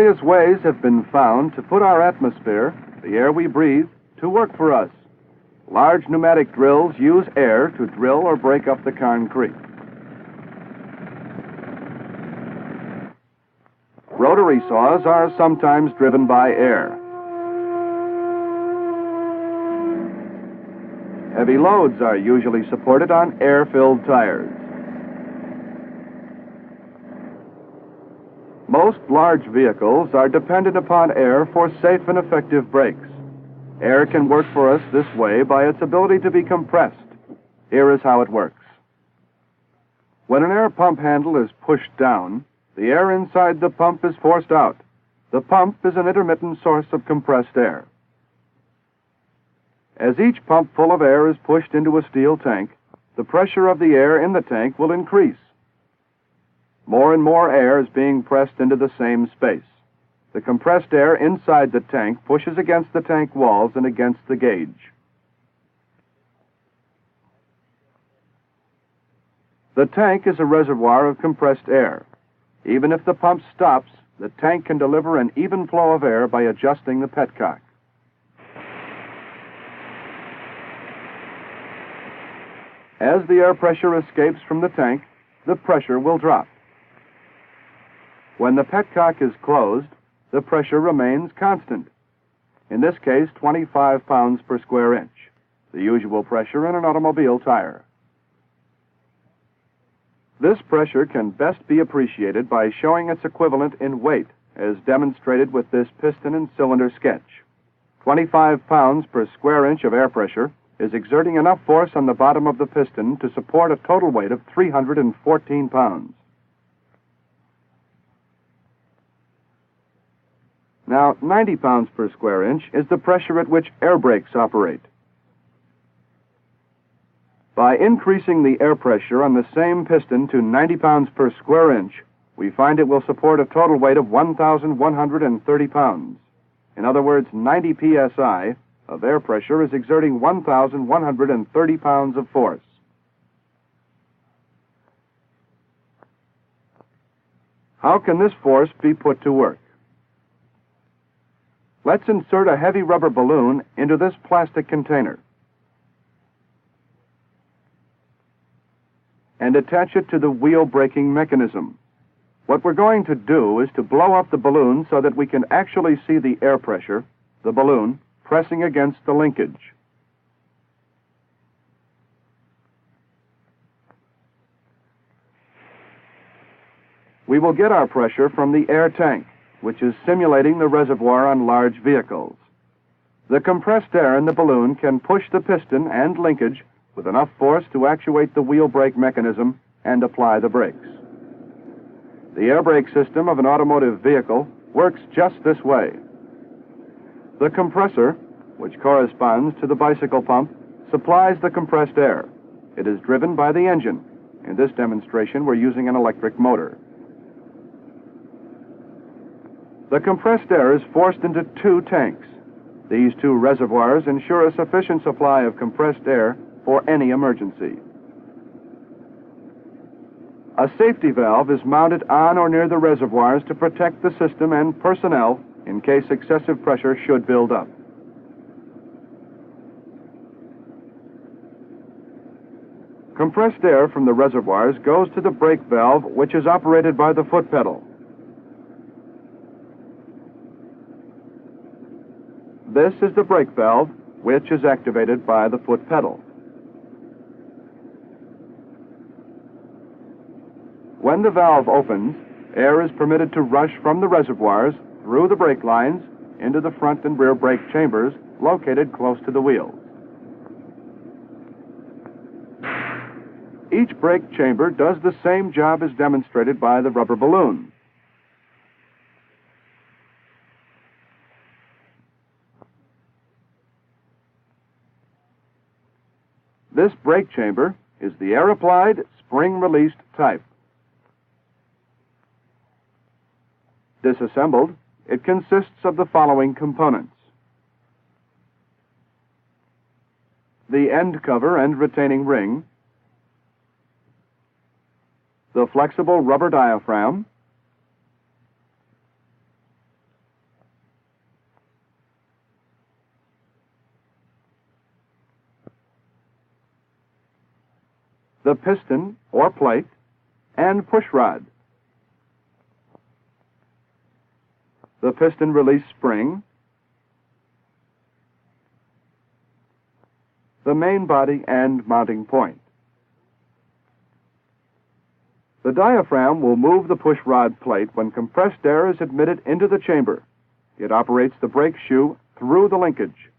Various ways have been found to put our atmosphere, the air we breathe, to work for us. Large pneumatic drills use air to drill or break up the concrete. Rotary saws are sometimes driven by air. Heavy loads are usually supported on air-filled tires. Most large vehicles are dependent upon air for safe and effective brakes. Air can work for us this way by its ability to be compressed. Here is how it works. When an air pump handle is pushed down, the air inside the pump is forced out. The pump is an intermittent source of compressed air. As each pump full of air is pushed into a steel tank, the pressure of the air in the tank will increase. More and more air is being pressed into the same space. The compressed air inside the tank pushes against the tank walls and against the gauge. The tank is a reservoir of compressed air. Even if the pump stops, the tank can deliver an even flow of air by adjusting the petcock. As the air pressure escapes from the tank, the pressure will drop. When the petcock is closed, the pressure remains constant. In this case, 25 pounds per square inch, the usual pressure in an automobile tire. This pressure can best be appreciated by showing its equivalent in weight, as demonstrated with this piston and cylinder sketch. 25 pounds per square inch of air pressure is exerting enough force on the bottom of the piston to support a total weight of 314 pounds. Now, 90 pounds per square inch is the pressure at which air brakes operate. By increasing the air pressure on the same piston to 90 pounds per square inch, we find it will support a total weight of 1,130 pounds. In other words, 90 psi of air pressure is exerting 1,130 pounds of force. How can this force be put to work? Let's insert a heavy rubber balloon into this plastic container and attach it to the wheel braking mechanism. What we're going to do is to blow up the balloon so that we can actually see the air pressure, the balloon, pressing against the linkage. We will get our pressure from the air tank, which is simulating the reservoir on large vehicles. The compressed air in the balloon can push the piston and linkage with enough force to actuate the wheel brake mechanism and apply the brakes. The air brake system of an automotive vehicle works just this way. The compressor, which corresponds to the bicycle pump, supplies the compressed air. It is driven by the engine. In this demonstration, we're using an electric motor. The compressed air is forced into two tanks. These two reservoirs ensure a sufficient supply of compressed air for any emergency. A safety valve is mounted on or near the reservoirs to protect the system and personnel in case excessive pressure should build up. Compressed air from the reservoirs goes to the brake valve, which is operated by the foot pedal. This is the brake valve, which is activated by the foot pedal. When the valve opens, air is permitted to rush from the reservoirs through the brake lines into the front and rear brake chambers located close to the wheels. Each brake chamber does the same job as demonstrated by the rubber balloon. This brake chamber is the air-applied, spring-released type. Disassembled, it consists of the following components: the end cover and retaining ring, the flexible rubber diaphragm, the piston or plate, and push rod. The piston release spring, the main body and mounting point. The diaphragm will move the push rod plate when compressed air is admitted into the chamber. It operates the brake shoe through the linkage.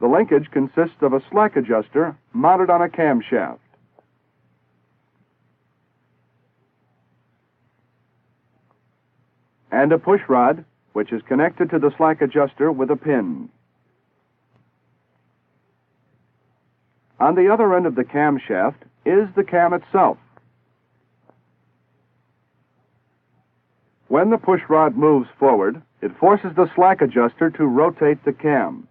The linkage consists of a slack adjuster mounted on a camshaft. And a push rod, which is connected to the slack adjuster with a pin. On the other end of the camshaft is the cam itself. When the push rod moves forward, it forces the slack adjuster to rotate the cam.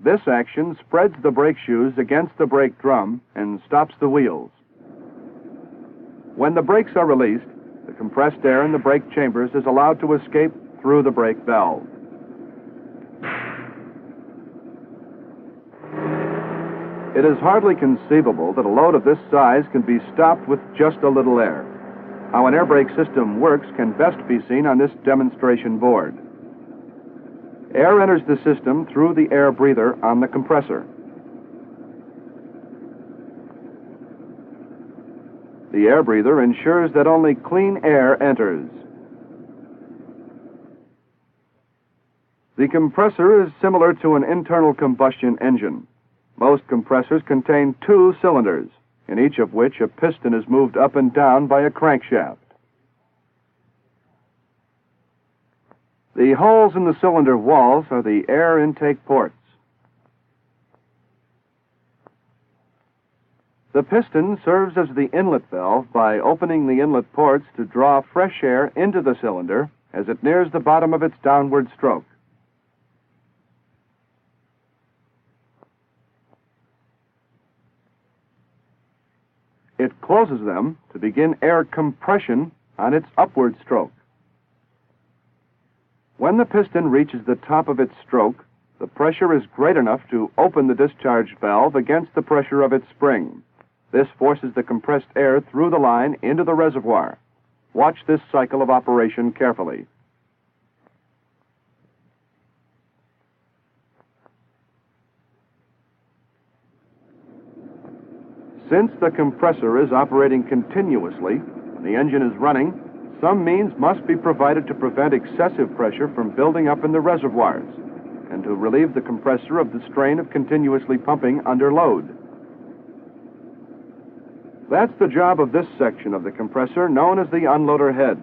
This action spreads the brake shoes against the brake drum and stops the wheels. When the brakes are released, the compressed air in the brake chambers is allowed to escape through the brake valve. It is hardly conceivable that a load of this size can be stopped with just a little air. How an air brake system works can best be seen on this demonstration board. Air enters the system through the air breather on the compressor. The air breather ensures that only clean air enters. The compressor is similar to an internal combustion engine. Most compressors contain 2 cylinders, in each of which a piston is moved up and down by a crankshaft. The holes in the cylinder walls are the air intake ports. The piston serves as the inlet valve by opening the inlet ports to draw fresh air into the cylinder as it nears the bottom of its downward stroke. It closes them to begin air compression on its upward stroke. When the piston reaches the top of its stroke, the pressure is great enough to open the discharge valve against the pressure of its spring. This forces the compressed air through the line into the reservoir. Watch this cycle of operation carefully. Since the compressor is operating continuously and the engine is running, some means must be provided to prevent excessive pressure from building up in the reservoirs and to relieve the compressor of the strain of continuously pumping under load. That's the job of this section of the compressor known as the unloader head.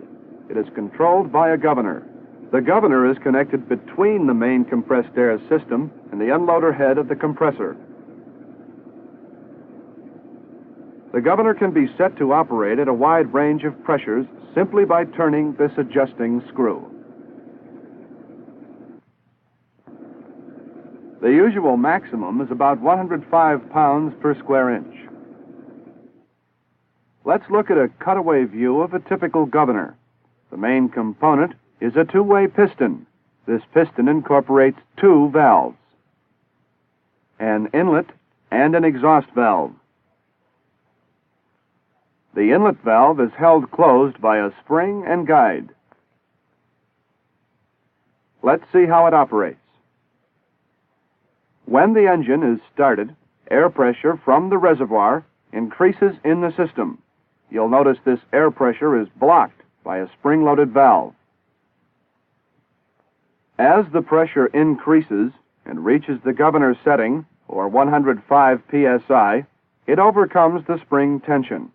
It is controlled by a governor. The governor is connected between the main compressed air system and the unloader head of the compressor. The governor can be set to operate at a wide range of pressures simply by turning this adjusting screw. The usual maximum is about 105 pounds per square inch. Let's look at a cutaway view of a typical governor. The main component is a 2-way piston. This piston incorporates 2 valves, an inlet and an exhaust valve. The inlet valve is held closed by a spring and guide. Let's see how it operates. When the engine is started, air pressure from the reservoir increases in the system. You'll notice this air pressure is blocked by a spring-loaded valve. As the pressure increases and reaches the governor setting, or 105 psi, it overcomes the spring tension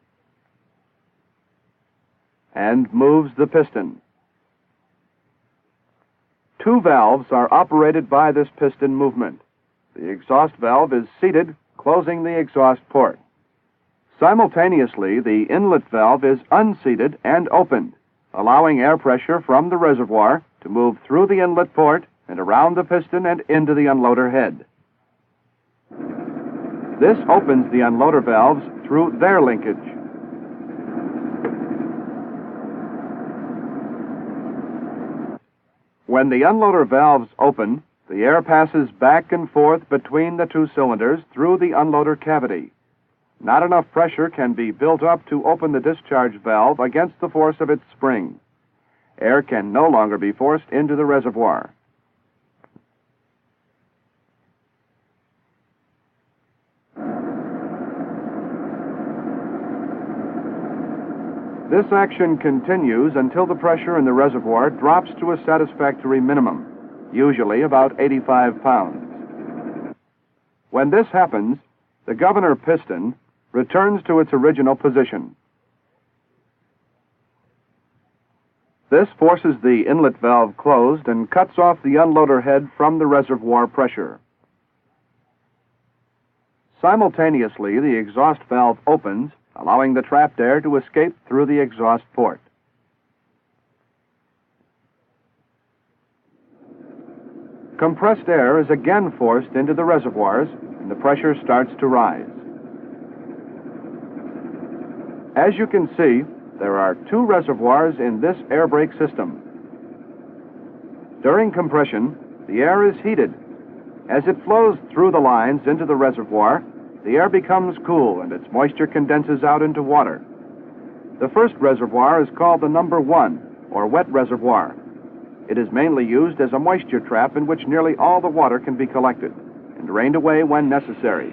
and moves the piston. 2 valves are operated by this piston movement. The exhaust valve is seated, closing the exhaust port. Simultaneously, the inlet valve is unseated and opened, allowing air pressure from the reservoir to move through the inlet port and around the piston and into the unloader head. This opens the unloader valves through their linkage. When the unloader valves open, The air passes back and forth between the two cylinders through the unloader cavity. Not enough pressure can be built up to open the discharge valve against the force of its spring. Air can no longer be forced into the reservoir. This action continues until the pressure in the reservoir drops to a satisfactory minimum, usually about 85 pounds. When this happens, the governor piston returns to its original position. This forces the inlet valve closed and cuts off the unloader head from the reservoir pressure. Simultaneously, the exhaust valve opens, allowing the trapped air to escape through the exhaust port. Compressed air is again forced into the reservoirs, and the pressure starts to rise. As you can see, there are two reservoirs in this air brake system. During compression, the air is heated. As it flows through the lines into the reservoir, the air becomes cool and its moisture condenses out into water. The first reservoir is called the number 1, or wet reservoir. It is mainly used as a moisture trap in which nearly all the water can be collected and drained away when necessary.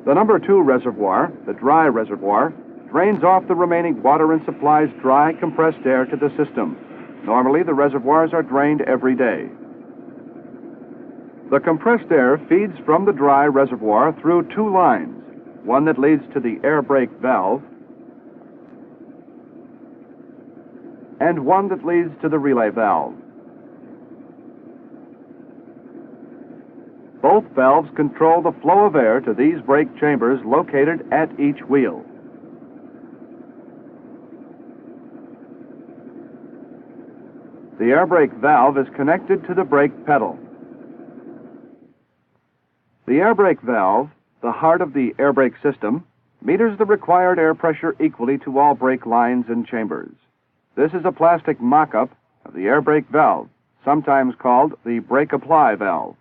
The number 2 reservoir, the dry reservoir, drains off the remaining water and supplies dry, compressed air to the system. Normally, the reservoirs are drained every day. The compressed air feeds from the dry reservoir through two lines, one that leads to the air brake valve and one that leads to the relay valve. Both valves control the flow of air to these brake chambers located at each wheel. The air brake valve is connected to the brake pedal. The air brake valve, the heart of the air brake system, meters the required air pressure equally to all brake lines and chambers. This is a plastic mock-up of the air brake valve, sometimes called the brake apply valve.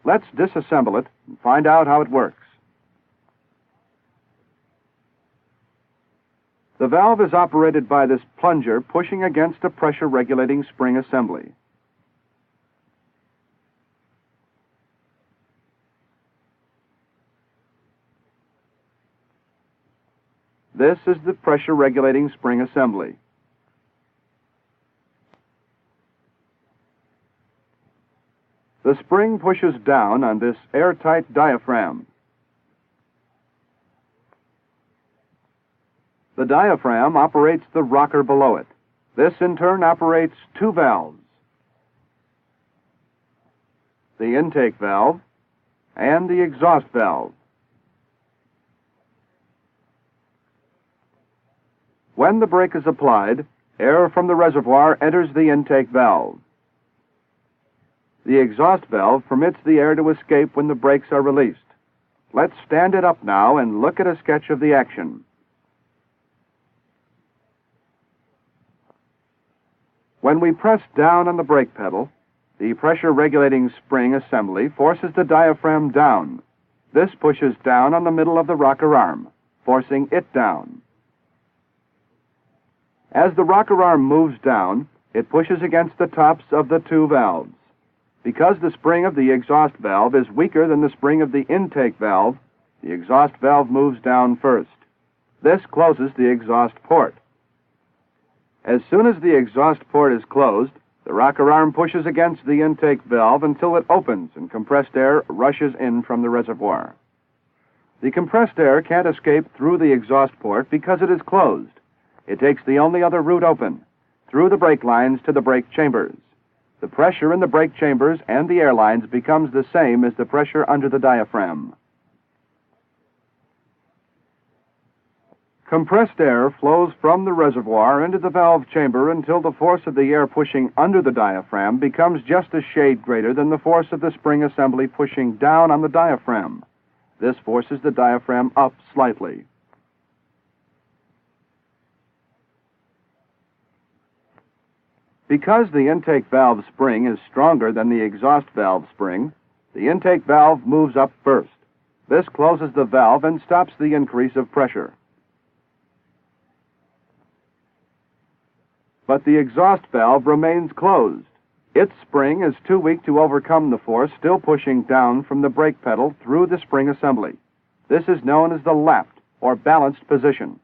Let's disassemble it and find out how it works. The valve is operated by this plunger pushing against a pressure-regulating spring assembly. This is the pressure-regulating spring assembly. The spring pushes down on this airtight diaphragm. The diaphragm operates the rocker below it. This, in turn, operates two valves, the intake valve and the exhaust valve. When the brake is applied, air from the reservoir enters the intake valve. The exhaust valve permits the air to escape when the brakes are released. Let's stand it up now and look at a sketch of the action. When we press down on the brake pedal, the pressure-regulating spring assembly forces the diaphragm down. This pushes down on the middle of the rocker arm, forcing it down. As the rocker arm moves down, it pushes against the tops of the two valves. Because the spring of the exhaust valve is weaker than the spring of the intake valve, the exhaust valve moves down first. This closes the exhaust port. As soon as the exhaust port is closed, the rocker arm pushes against the intake valve until it opens and compressed air rushes in from the reservoir. The compressed air can't escape through the exhaust port because it is closed. It takes the only other route open, through the brake lines to the brake chambers. The pressure in the brake chambers and the air lines becomes the same as the pressure under the diaphragm. Compressed air flows from the reservoir into the valve chamber until the force of the air pushing under the diaphragm becomes just a shade greater than the force of the spring assembly pushing down on the diaphragm. This forces the diaphragm up slightly. Because the intake valve spring is stronger than the exhaust valve spring, the intake valve moves up first. This closes the valve and stops the increase of pressure. But the exhaust valve remains closed. Its spring is too weak to overcome the force still pushing down from the brake pedal through the spring assembly. This is known as the lapped or balanced position.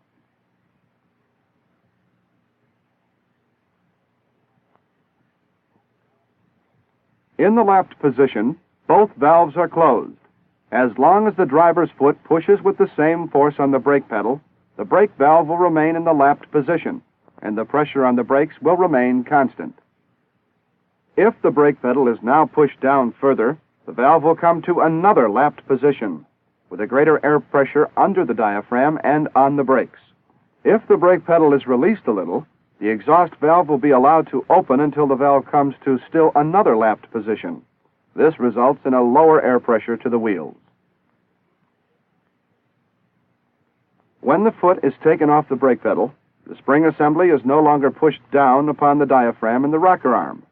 In the lapped position, both valves are closed. As long as the driver's foot pushes with the same force on the brake pedal, the brake valve will remain in the lapped position, and the pressure on the brakes will remain constant. If the brake pedal is now pushed down further, the valve will come to another lapped position, with a greater air pressure under the diaphragm and on the brakes. If the brake pedal is released a little, the exhaust valve will be allowed to open until the valve comes to still another lapped position. This results in a lower air pressure to the wheels. When the foot is taken off the brake pedal, the spring assembly is no longer pushed down upon the diaphragm and the rocker arm.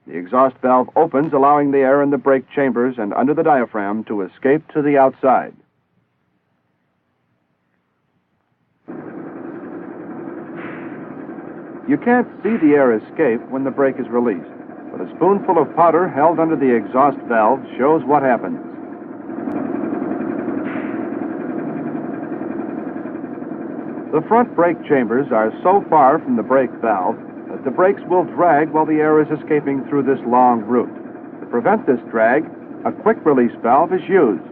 The exhaust valve opens, allowing the air in the brake chambers and under the diaphragm to escape to the outside. You can't see the air escape when the brake is released, but a spoonful of powder held under the exhaust valve shows what happens. The front brake chambers are so far from the brake valve that the brakes will drag while the air is escaping through this long route. To prevent this drag, a quick release valve is used.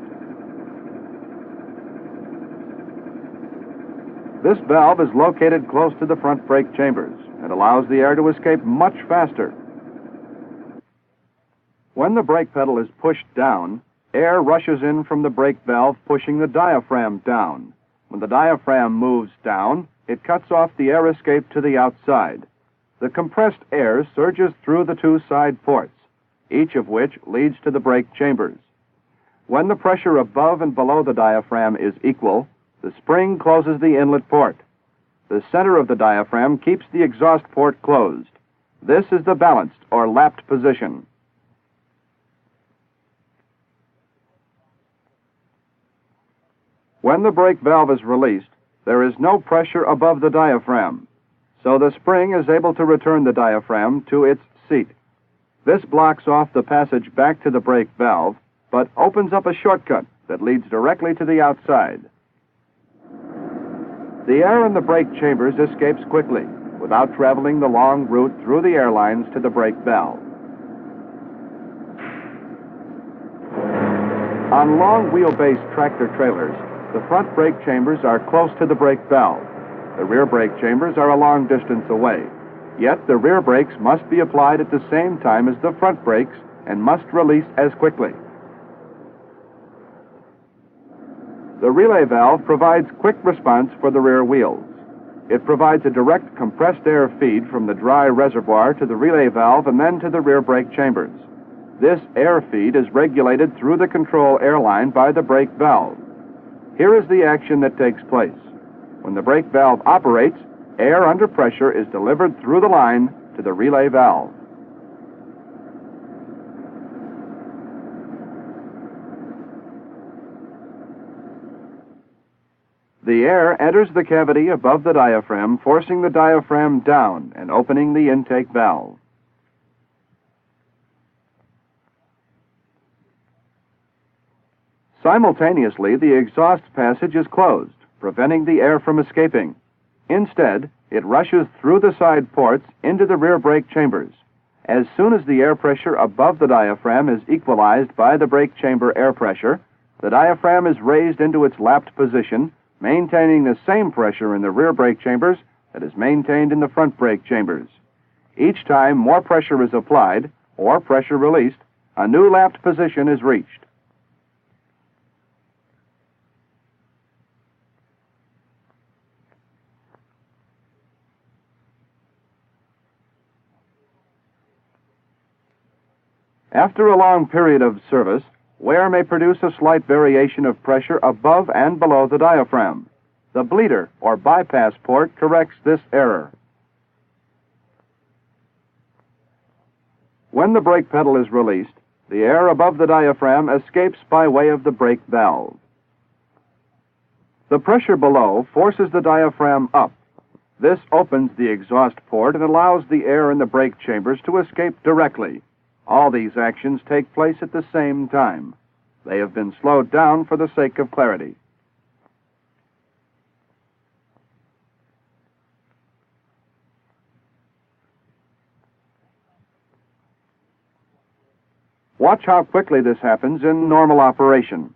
This valve is located close to the front brake chambers and allows the air to escape much faster. When the brake pedal is pushed down, air rushes in from the brake valve, pushing the diaphragm down. When the diaphragm moves down, it cuts off the air escape to the outside. The compressed air surges through the two side ports, each of which leads to the brake chambers. When the pressure above and below the diaphragm is equal, the spring closes the inlet port. The center of the diaphragm keeps the exhaust port closed. This is the balanced or lapped position. When the brake valve is released, there is no pressure above the diaphragm, so the spring is able to return the diaphragm to its seat. This blocks off the passage back to the brake valve, but opens up a shortcut that leads directly to the outside. The air in the brake chambers escapes quickly, without traveling the long route through the air lines to the brake valve. On long wheelbase tractor trailers, the front brake chambers are close to the brake valve. The rear brake chambers are a long distance away. Yet the rear brakes must be applied at the same time as the front brakes and must release as quickly. The relay valve provides quick response for the rear wheels. It provides a direct compressed air feed from the dry reservoir to the relay valve and then to the rear brake chambers. This air feed is regulated through the control air line by the brake valve. Here is the action that takes place. When the brake valve operates, air under pressure is delivered through the line to the relay valve. The air enters the cavity above the diaphragm, forcing the diaphragm down and opening the intake valve. Simultaneously, the exhaust passage is closed, preventing the air from escaping. Instead, it rushes through the side ports into the rear brake chambers. As soon as the air pressure above the diaphragm is equalized by the brake chamber air pressure, the diaphragm is raised into its lapped position, maintaining the same pressure in the rear brake chambers that is maintained in the front brake chambers. Each time more pressure is applied or pressure released, a new lapped position is reached. After a long period of service, wear may produce a slight variation of pressure above and below the diaphragm. The bleeder or bypass port corrects this error. When the brake pedal is released, the air above the diaphragm escapes by way of the brake valve. The pressure below forces the diaphragm up. This opens the exhaust port and allows the air in the brake chambers to escape directly. All these actions take place at the same time. They have been slowed down for the sake of clarity. Watch how quickly this happens in normal operation.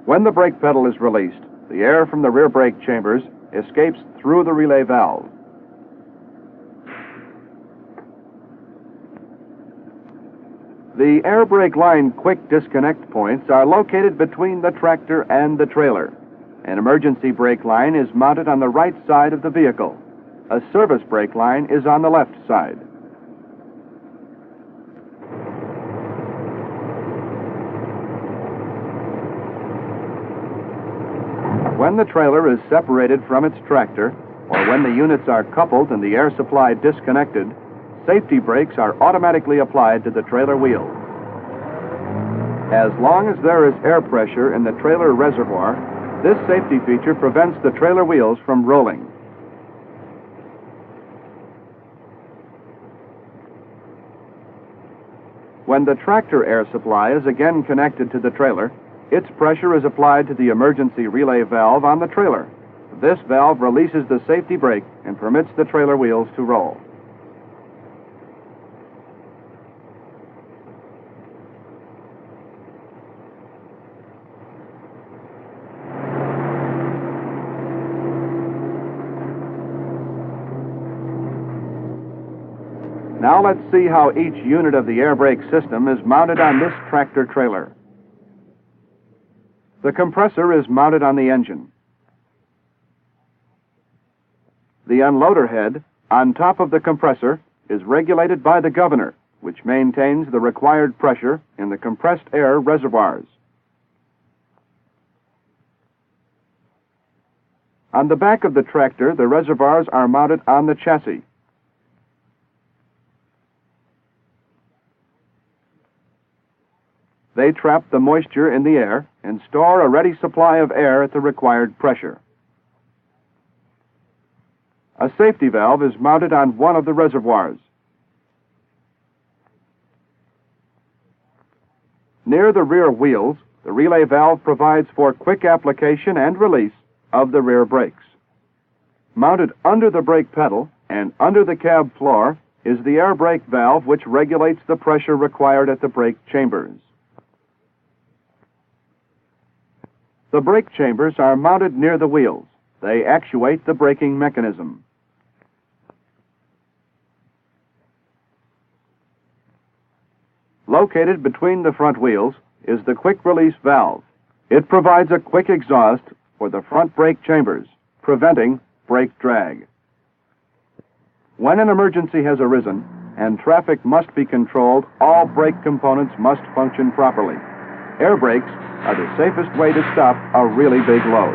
When the brake pedal is released, the air from the rear brake chambers escapes through the relay valve. The air brake line quick disconnect points are located between the tractor and the trailer. An emergency brake line is mounted on the right side of the vehicle. A service brake line is on the left side. When the trailer is separated from its tractor, or when the units are coupled and the air supply disconnected, safety brakes are automatically applied to the trailer wheels. As long as there is air pressure in the trailer reservoir, this safety feature prevents the trailer wheels from rolling. When the tractor air supply is again connected to the trailer, its pressure is applied to the emergency relay valve on the trailer. This valve releases the safety brake and permits the trailer wheels to roll. Now let's see how each unit of the air brake system is mounted on this tractor trailer. The compressor is mounted on the engine. The unloader head, on top of the compressor, is regulated by the governor, which maintains the required pressure in the compressed air reservoirs. On the back of the tractor, the reservoirs are mounted on the chassis. They trap the moisture in the air and store a ready supply of air at the required pressure. A safety valve is mounted on one of the reservoirs. Near the rear wheels, the relay valve provides for quick application and release of the rear brakes. Mounted under the brake pedal and under the cab floor is the air brake valve, which regulates the pressure required at the brake chambers. The brake chambers are mounted near the wheels. They actuate the braking mechanism. Located between the front wheels is the quick release valve. It provides a quick exhaust for the front brake chambers, preventing brake drag. When an emergency has arisen and traffic must be controlled, all brake components must function properly. Air brakes are the safest way to stop a really big load.